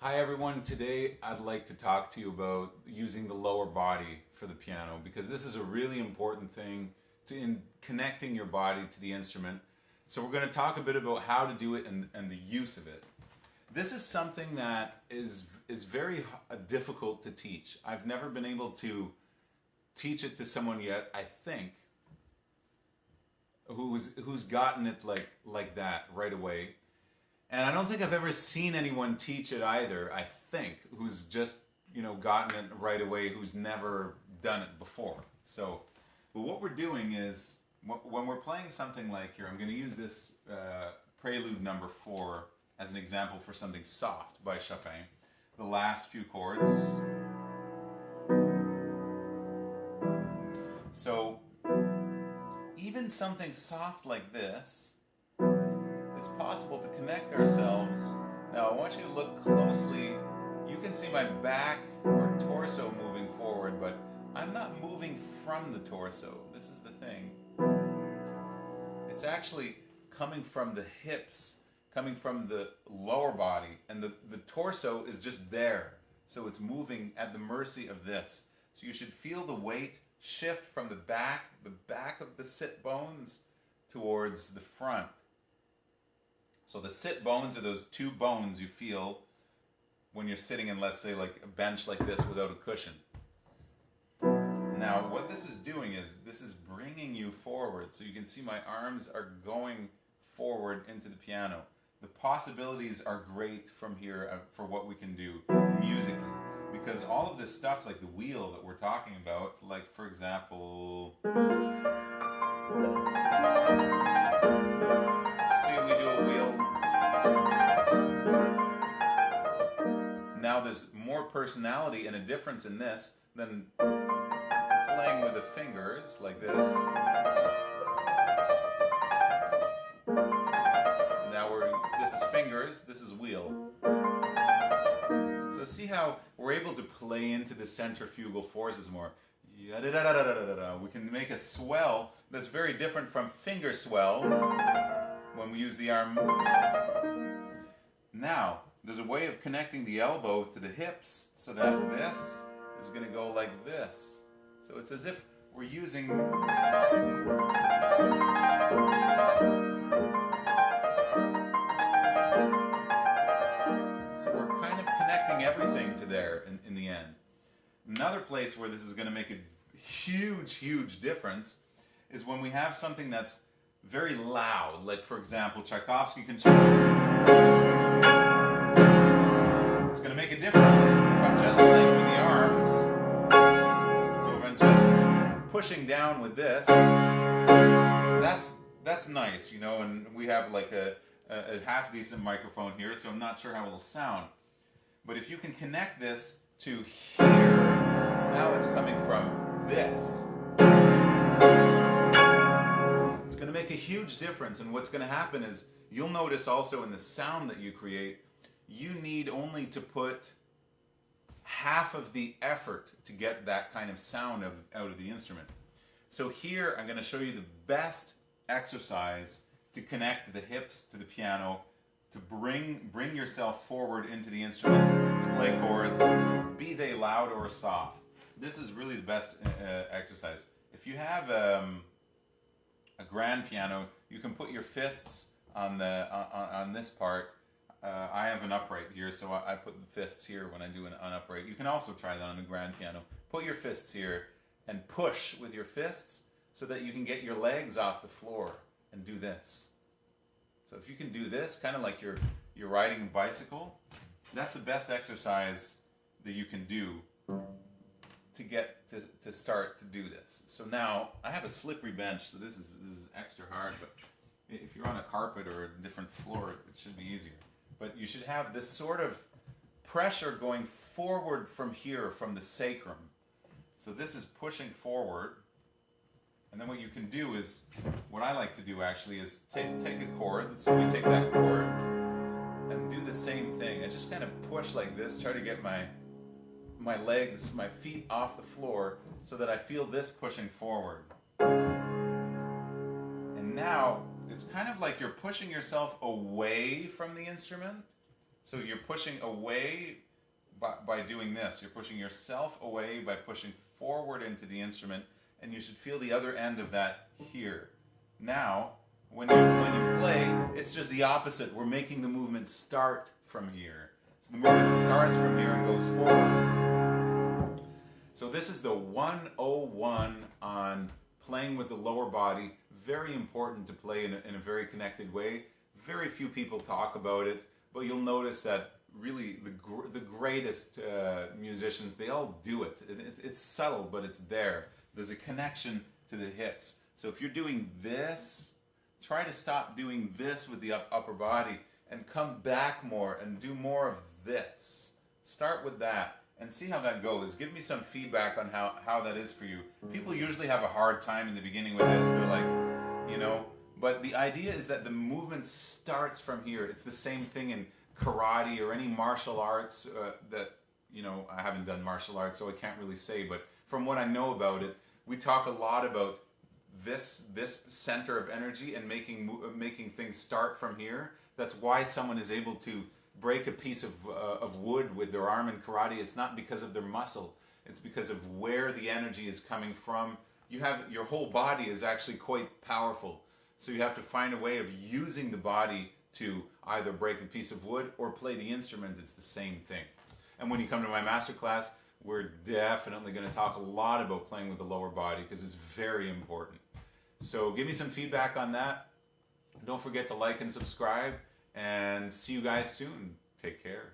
Hi everyone, today I'd like to talk to you about using the lower body for the piano because this is a really important thing in connecting your body to the instrument. So we're going to talk a bit about how to do it and the use of it. This is something that is very difficult to teach. I've never been able to teach it to someone yet, I think, who's gotten it like that right away. And I don't think I've ever seen anyone teach it either, I think, who's just, gotten it right away, who's never done it before. So, but what we're doing is, when we're playing something like here, I'm going to use this Prelude number 4 as an example for something soft by Chopin. The last few chords. So, even something soft like this, it's possible to connect ourselves. Now I want you to look closely. You can see my back or torso moving forward, but I'm not moving from the torso. This is the thing. It's actually coming from the hips, coming from the lower body, and the torso is just there. So it's moving at the mercy of this. So you should feel the weight shift from the back of the sit bones towards the front. So the sit bones are those two bones you feel when you're sitting in, let's say, like a bench like this without a cushion. Now, what this is doing is, this is bringing you forward. So you can see my arms are going forward into the piano. The possibilities are great from here for what we can do musically. Because all of this stuff, like the wheel that we're talking about, like for example, now there's more personality and a difference in this than playing with the fingers like this. Now this is fingers, this is wheel. So see how we're able to play into the centrifugal forces more. We can make a swell that's very different from finger swell when we use the arm. Now, there's a way of connecting the elbow to the hips so that this is going to go like this. So it's as if we're using... So we're kind of connecting everything to there in the end. Another place where this is going to make a huge difference is when we have something that's very loud. Like, for example, Tchaikovsky Concerto. It's going to make a difference if I'm just playing with the arms. So if I'm just pushing down with this, that's nice, and we have like a half decent microphone here, so I'm not sure how it'll sound. But if you can connect this to here, now it's coming from this. It's going to make a huge difference, and what's going to happen is, you'll notice also in the sound that you create, you need only to put half of the effort to get that kind of sound out of the instrument. So here I'm going to show you the best exercise to connect the hips to the piano, to bring yourself forward into the instrument, to play chords, be they loud or soft. This is really the best exercise. If you have a grand piano, you can put your fists on this part. I have an upright here, so I put the fists here when I do an upright. You can also try that on a grand piano. Put your fists here and push with your fists so that you can get your legs off the floor and do this. So if you can do this, kind of like you're riding a bicycle, that's the best exercise that you can do to get to start to do this. So now I have a slippery bench, so this is extra hard, but if you're on a carpet or a different floor, it should be easier. But you should have this sort of pressure going forward from here, from the sacrum. So this is pushing forward. And then what you can do is, what I like to do actually is take a chord. So we take that chord and do the same thing. I just kind of push like this, try to get my legs, my feet off the floor so that I feel this pushing forward. And now it's kind of like you're pushing yourself away from the instrument So you're pushing away by doing this. You're pushing yourself away by pushing forward into the instrument, and you should feel the other end of that here. Now, when you play, it's just the opposite. We're making the movement start from here. So the movement starts from here and goes forward. So this is the 101 on playing with the lower body. Very important to play in a very connected way. Very few people talk about it, but you'll notice that really the greatest musicians, they all do it. It's subtle, but it's there. There's a connection to the hips. So if you're doing this, try to stop doing this with the upper body and come back more and do more of this. Start with that and see how that goes. Give me some feedback on how that is for you. People usually have a hard time in the beginning with this. They're like, you know, but the idea is that the movement starts from here. It's the same thing in karate or any martial arts that, you know, I haven't done martial arts, so I can't really say, but from what I know about it, we talk a lot about this center of energy and making things start from here. That's why someone is able to break a piece of wood with their arm in karate. It's not because of their muscle. It's because of where the energy is coming from. Your whole body is actually quite powerful. So you have to find a way of using the body to either break a piece of wood or play the instrument. It's the same thing. And when you come to my masterclass, we're definitely going to talk a lot about playing with the lower body because it's very important. So give me some feedback on that. Don't forget to like and subscribe, and see you guys soon. Take care.